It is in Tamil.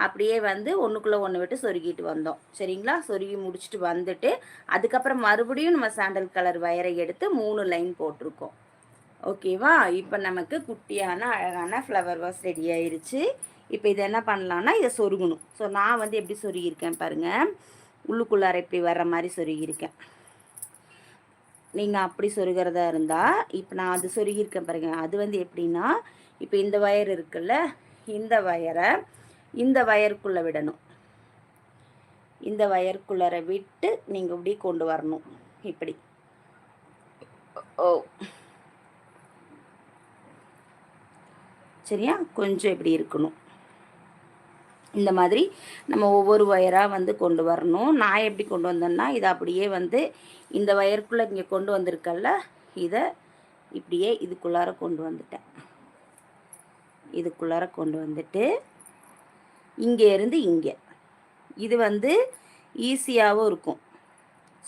அப்படியே வந்து ஒன்றுக்குள்ளே ஒன்று விட்டு சொருகிட்டு வந்தோம். சரிங்களா? சொருகி முடிச்சுட்டு வந்துட்டு அதுக்கப்புறம் மறுபடியும் நம்ம சாண்டல் கலர் வயரை எடுத்து 3 லைன் போட்டிருக்கோம். ஓகேவா? இப்போ நமக்கு குட்டியான அழகான ஃப்ளவர் வாஸ் ரெடி ஆயிருச்சு. இப்போ இதை என்ன பண்ணலான்னா இதை சொருகணும். ஸோ நான் வந்து எப்படி சொருகியிருக்கேன் பாருங்கள். உள்ளுக்குள்ளார இப்படி வர்ற மாதிரி சொருகியிருக்கேன். நீங்கள் அப்படி சொருகிறதா இருந்தால் இப்போ நான் அது சொருகியிருக்கேன் பாருங்கள். அது வந்து எப்படின்னா இப்போ இந்த வயர் இருக்குல்ல, இந்த வயரை இந்த வயருக்குள்ளே விடணும். இந்த வயருக்குள்ளார விட்டு நீங்கள் இப்படி கொண்டு வரணும். இப்படி சரியா? கொஞ்சம் இப்படி இருக்கணும். இந்த மாதிரி நம்ம ஒவ்வொரு வயராக வந்து கொண்டு வரணும். நான் எப்படி கொண்டு வந்தேன்னா இதை அப்படியே வந்து இந்த வயருக்குள்ளே இங்கே கொண்டு வந்திருக்கல்ல, இதை இப்படியே இதுக்குள்ளார கொண்டு வந்துட்டேன். இதுக்குள்ளார கொண்டு வந்துட்டு இங்கே இருந்து இங்கே இது வந்து ஈஸியாகவும் இருக்கும்.